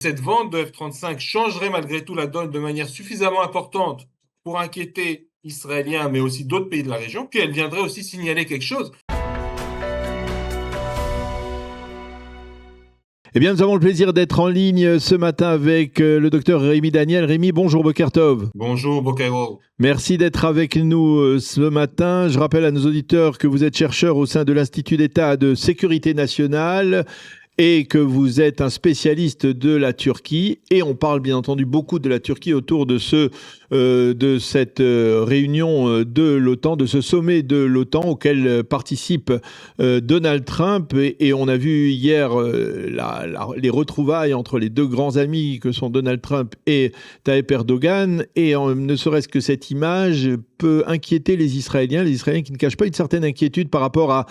Cette vente de F-35 changerait malgré tout la donne de manière suffisamment importante pour inquiéter Israéliens, mais aussi d'autres pays de la région, puis elle viendrait aussi signaler quelque chose. Eh bien, nous avons le plaisir d'être en ligne ce matin avec le docteur Rémi Daniel. Rémi, bonjour Bokertov. Bonjour, Bokairo. Merci d'être avec nous ce matin. Je rappelle à nos auditeurs que vous êtes chercheur au sein de l'Institut d'État de sécurité nationale et que vous êtes un spécialiste de la Turquie. Et on parle bien entendu beaucoup de la Turquie autour de cette réunion de l'OTAN, de ce sommet de l'OTAN auquel participe Donald Trump. Et on a vu hier les retrouvailles entre les deux grands amis que sont Donald Trump et Tayyip Erdogan. Et ne serait-ce que cette image peut inquiéter les Israéliens qui ne cachent pas une certaine inquiétude par rapport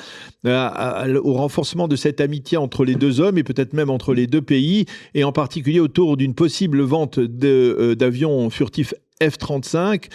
au renforcement de cette amitié entre les deux hommes et peut-être même entre les deux pays, et en particulier autour d'une possible vente d'avions furtifs F-35.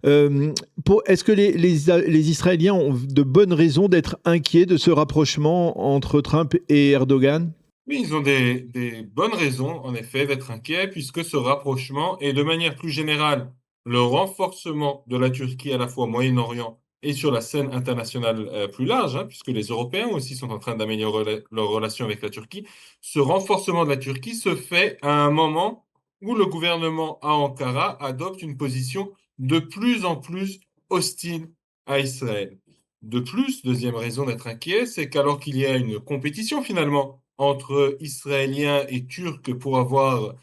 Est-ce que les Israéliens ont de bonnes raisons d'être inquiets de ce rapprochement entre Trump et Erdogan ? Oui, ils ont des bonnes raisons, en effet, d'être inquiets, puisque ce rapprochement et de manière plus générale, le renforcement de la Turquie à la fois au Moyen-Orient et sur la scène internationale plus large, hein, puisque les Européens aussi sont en train d'améliorer leurs relations avec la Turquie. Ce renforcement de la Turquie se fait à un moment où le gouvernement à Ankara adopte une position de plus en plus hostile à Israël. De plus, deuxième raison d'être inquiet, c'est qu'alors qu'il y a une compétition finalement entre Israéliens et Turcs pour avoir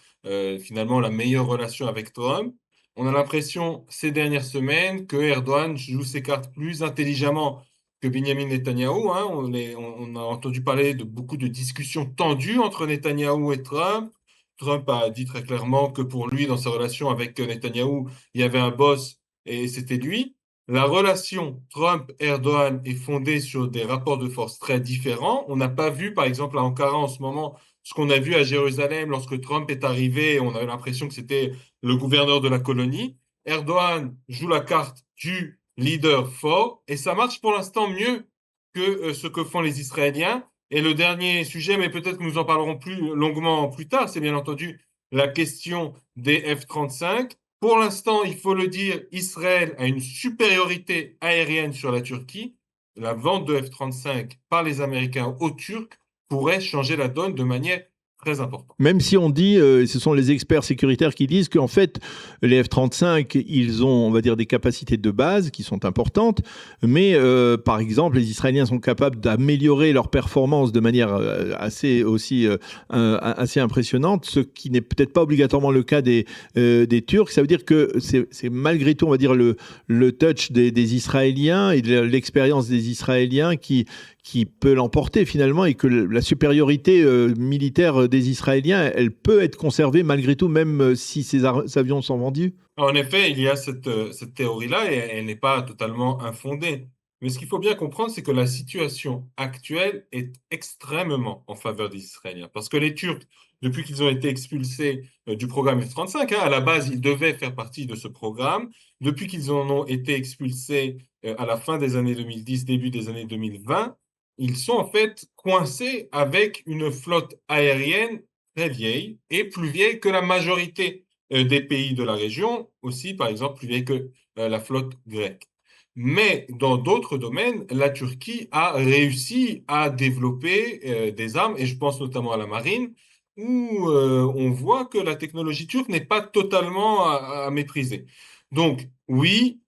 finalement la meilleure relation avec Trump, on a l'impression ces dernières semaines que Erdogan joue ses cartes plus intelligemment que Benjamin Netanyahou, hein. On a entendu parler de beaucoup de discussions tendues entre Netanyahou et Trump. Trump a dit très clairement que pour lui, dans sa relation avec Netanyahou, il y avait un boss et c'était lui. La relation Trump-Erdogan est fondée sur des rapports de force très différents. On n'a pas vu, par exemple, à Ankara en ce moment, ce qu'on a vu à Jérusalem lorsque Trump est arrivé. On avait l'impression que c'était le gouverneur de la colonie. Erdogan joue la carte du leader fort et ça marche pour l'instant mieux que ce que font les Israéliens. Et le dernier sujet, mais peut-être que nous en parlerons plus longuement plus tard, c'est bien entendu la question des F-35. Pour l'instant, il faut le dire, Israël a une supériorité aérienne sur la Turquie. La vente de F-35 par les Américains aux Turcs pourrait changer la donne de manière très importante. Même si on dit, ce sont les experts sécuritaires qui disent qu'en fait, les F-35, ils ont, on va dire, des capacités de base qui sont importantes, mais par exemple, les Israéliens sont capables d'améliorer leur performance de manière assez impressionnante, ce qui n'est peut-être pas obligatoirement le cas des Turcs. Ça veut dire que c'est malgré tout, on va dire, le touch des Israéliens et l'expérience des Israéliens qui peut l'emporter finalement, et que la supériorité militaire des Israéliens, elle peut être conservée malgré tout, même si ces avions sont vendus. En effet, il y a cette théorie-là et elle n'est pas totalement infondée. Mais ce qu'il faut bien comprendre, c'est que la situation actuelle est extrêmement en faveur des Israéliens. Parce que les Turcs, depuis qu'ils ont été expulsés du programme F-35, hein, à la base, ils devaient faire partie de ce programme. Depuis qu'ils en ont été expulsés à la fin des années 2010, début des années 2020, ils sont en fait coincés avec une flotte aérienne très vieille et plus vieille que la majorité des pays de la région, aussi par exemple plus vieille que la flotte grecque. Mais dans d'autres domaines, la Turquie a réussi à développer des armes, et je pense notamment à la marine, où on voit que la technologie turque n'est pas totalement à mépriser. Donc oui,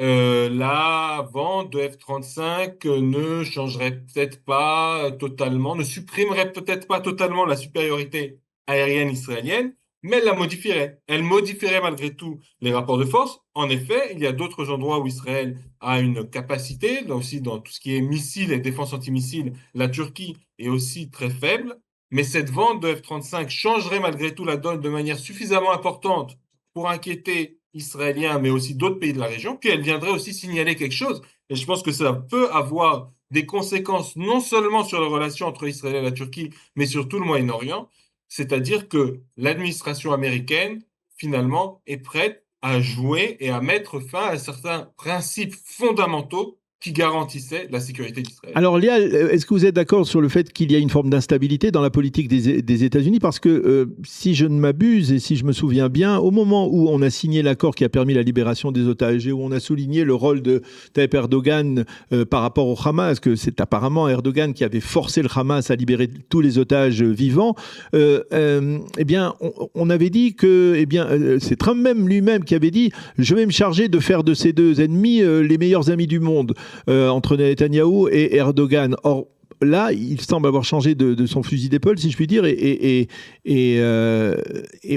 la vente de F-35 ne changerait peut-être pas totalement, ne supprimerait peut-être pas totalement la supériorité aérienne israélienne, mais elle la modifierait. Elle modifierait malgré tout les rapports de force. En effet, il y a d'autres endroits où Israël a une capacité, là aussi dans tout ce qui est missiles et défense antimissiles, la Turquie est aussi très faible, mais cette vente de F-35 changerait malgré tout la donne de manière suffisamment importante pour inquiéter Israéliens, mais aussi d'autres pays de la région, puis elle viendrait aussi signaler quelque chose. Et je pense que ça peut avoir des conséquences non seulement sur la relation entre Israël et la Turquie, mais sur tout le Moyen-Orient. C'est-à-dire que l'administration américaine, finalement, est prête à jouer et à mettre fin à certains principes fondamentaux qui garantissait la sécurité d'Israël. Alors, Léa, est-ce que vous êtes d'accord sur le fait qu'il y a une forme d'instabilité dans la politique des États-Unis? Parce que, si je ne m'abuse et si je me souviens bien, au moment où on a signé l'accord qui a permis la libération des otages et où on a souligné le rôle de Tayyip Erdogan par rapport au Hamas, que c'est apparemment Erdogan qui avait forcé le Hamas à libérer tous les otages vivants, eh bien, on avait dit que, eh bien, c'est Trump même lui-même qui avait dit, je vais me charger de faire de ces deux ennemis les meilleurs amis du monde, entre Netanyahou et Erdogan. Or, là, il semble avoir changé de son fusil d'épaule, si je puis dire, et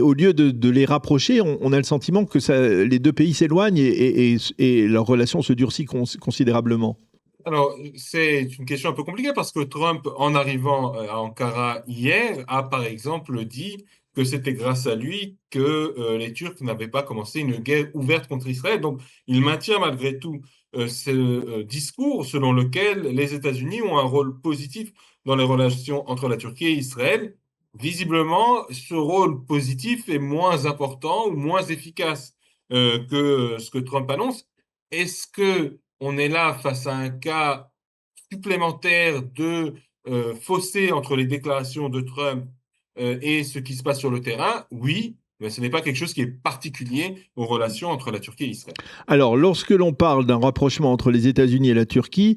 au lieu de les rapprocher, on a le sentiment que les deux pays s'éloignent et leur relation se durcit considérablement. Alors, c'est une question un peu compliquée parce que Trump, en arrivant à Ankara hier, a par exemple dit que c'était grâce à lui que les Turcs n'avaient pas commencé une guerre ouverte contre Israël. Donc, il maintient malgré tout ce discours selon lequel les États-Unis ont un rôle positif dans les relations entre la Turquie et Israël. Visiblement, ce rôle positif est moins important ou moins efficace que ce que Trump annonce. Est-ce que on est là face à un cas supplémentaire de fossé entre les déclarations de Trump et ce qui se passe sur le terrain? Oui, mais ce n'est pas quelque chose qui est particulier aux relations entre la Turquie et Israël. Alors, lorsque l'on parle d'un rapprochement entre les États-Unis et la Turquie,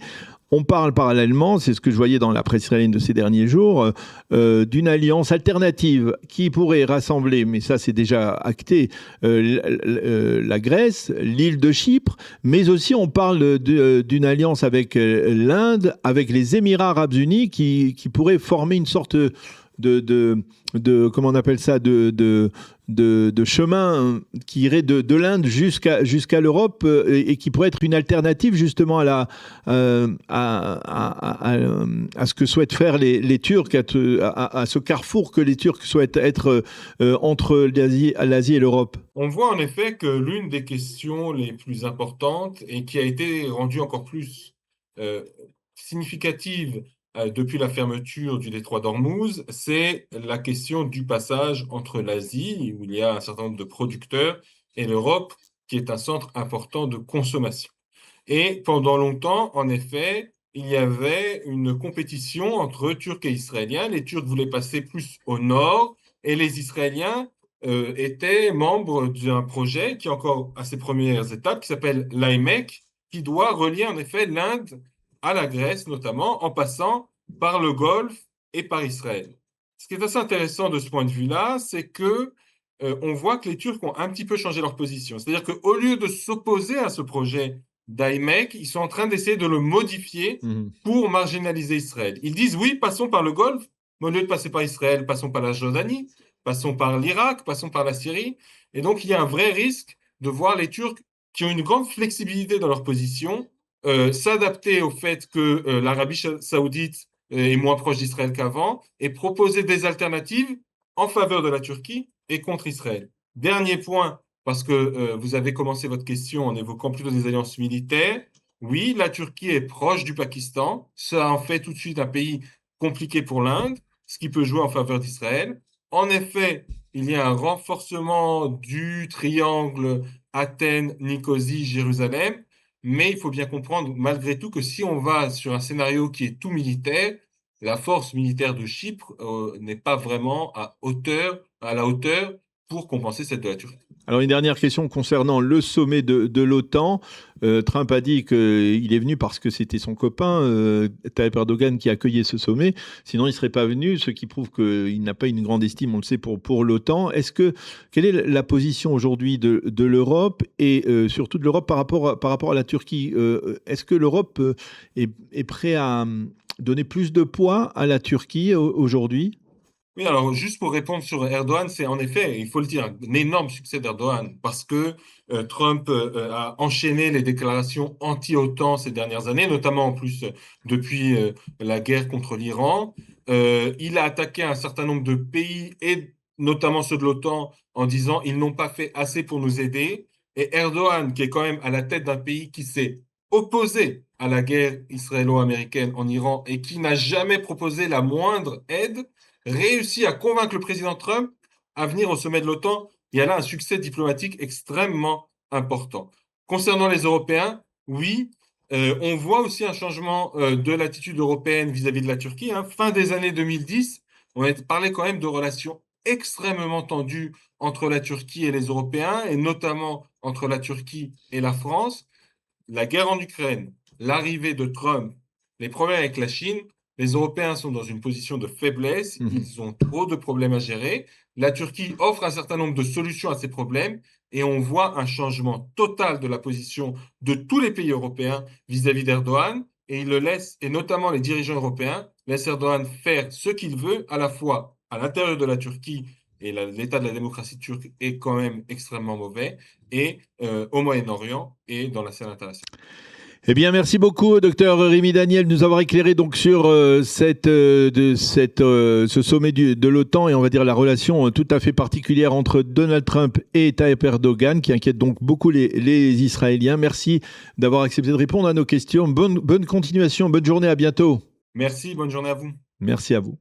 on parle parallèlement, c'est ce que je voyais dans la presse israélienne de ces derniers jours, d'une alliance alternative qui pourrait rassembler, mais ça c'est déjà acté, la Grèce, l'île de Chypre, mais aussi on parle d'une alliance avec l'Inde, avec les Émirats arabes unis, qui pourrait former une sorte comment on appelle ça, de chemin qui irait de l'Inde jusqu'à l'Europe, et qui pourrait être une alternative justement à ce que souhaitent faire les Turcs, à ce carrefour que les Turcs souhaitent être entre l'Asie et l'Europe. On voit en effet que l'une des questions les plus importantes et qui a été rendue encore plus euh, significative depuis la fermeture du détroit d'Ormuz, c'est la question du passage entre l'Asie, où il y a un certain nombre de producteurs, et l'Europe, qui est un centre important de consommation. Et pendant longtemps, en effet, il y avait une compétition entre Turcs et Israéliens. Les Turcs voulaient passer plus au nord et les Israéliens étaient membres d'un projet qui est encore à ses premières étapes, qui s'appelle l'IMEC, qui doit relier en effet l'Inde à la Grèce notamment, en passant par le Golfe et par Israël. Ce qui est assez intéressant de ce point de vue-là, c'est que on voit que les Turcs ont un petit peu changé leur position. C'est-à-dire qu'au lieu de s'opposer à ce projet d'IMEC, ils sont en train d'essayer de le modifier Mhm. pour marginaliser Israël. Ils disent oui, passons par le Golfe, mais au lieu de passer par Israël, passons par la Jordanie, passons par l'Irak, passons par la Syrie. Et donc, il y a un vrai risque de voir les Turcs, qui ont une grande flexibilité dans leur position, s'adapter au fait que l'Arabie saoudite est moins proche d'Israël qu'avant et proposer des alternatives en faveur de la Turquie et contre Israël. Dernier point, parce que vous avez commencé votre question en évoquant plutôt des alliances militaires. Oui, la Turquie est proche du Pakistan. Ça en fait tout de suite un pays compliqué pour l'Inde, ce qui peut jouer en faveur d'Israël. En effet, il y a un renforcement du triangle Athènes, Nicosie, Jérusalem, mais il faut bien comprendre malgré tout que si on va sur un scénario qui est tout militaire, la force militaire de Chypre n'est pas vraiment à la hauteur pour compenser celle de la Turquie. Alors, une dernière question concernant le sommet de l'OTAN. Trump a dit qu'il est venu parce que c'était son copain, Tayyip Erdogan, qui accueillait ce sommet. Sinon, il ne serait pas venu, ce qui prouve qu'il n'a pas une grande estime, on le sait, pour l'OTAN. Quelle est la position aujourd'hui de l'Europe et surtout de l'Europe par rapport à la Turquie? Est-ce que l'Europe est prêt à donner plus de poids à la Turquie aujourd'hui? Oui, alors juste pour répondre sur Erdogan, c'est en effet, il faut le dire, un énorme succès d'Erdogan parce que Trump a enchaîné les déclarations anti-OTAN ces dernières années, notamment en plus depuis la guerre contre l'Iran. Il a attaqué un certain nombre de pays et notamment ceux de l'OTAN en disant ils n'ont pas fait assez pour nous aider. Et Erdogan, qui est quand même à la tête d'un pays qui s'est opposé à la guerre israélo-américaine en Iran et qui n'a jamais proposé la moindre aide, réussit à convaincre le président Trump à venir au sommet de l'OTAN. Il y a là un succès diplomatique extrêmement important. Concernant les Européens, oui, On voit aussi un changement de l'attitude européenne vis-à-vis de la Turquie, hein. Fin des années 2010, on a parlé quand même de relations extrêmement tendues entre la Turquie et les Européens, et notamment entre la Turquie et la France. La guerre en Ukraine, l'arrivée de Trump, les problèmes avec la Chine, les Européens sont dans une position de faiblesse, Mhm. ils ont trop de problèmes à gérer. La Turquie offre un certain nombre de solutions à ces problèmes et on voit un changement total de la position de tous les pays européens vis-à-vis d'Erdogan et il le laisse, et notamment les dirigeants européens, laissent Erdogan faire ce qu'il veut, à la fois à l'intérieur de la Turquie, et l'état de la démocratie turque est quand même extrêmement mauvais, et au Moyen-Orient et dans la scène internationale. Eh bien, merci beaucoup, docteur Rémi Daniel, de nous avoir éclairé donc sur ce sommet de l'OTAN et on va dire la relation tout à fait particulière entre Donald Trump et Tayyip Erdogan qui inquiète donc beaucoup les Israéliens. Merci d'avoir accepté de répondre à nos questions. Bonne continuation, bonne journée, à bientôt. Merci, bonne journée à vous. Merci à vous.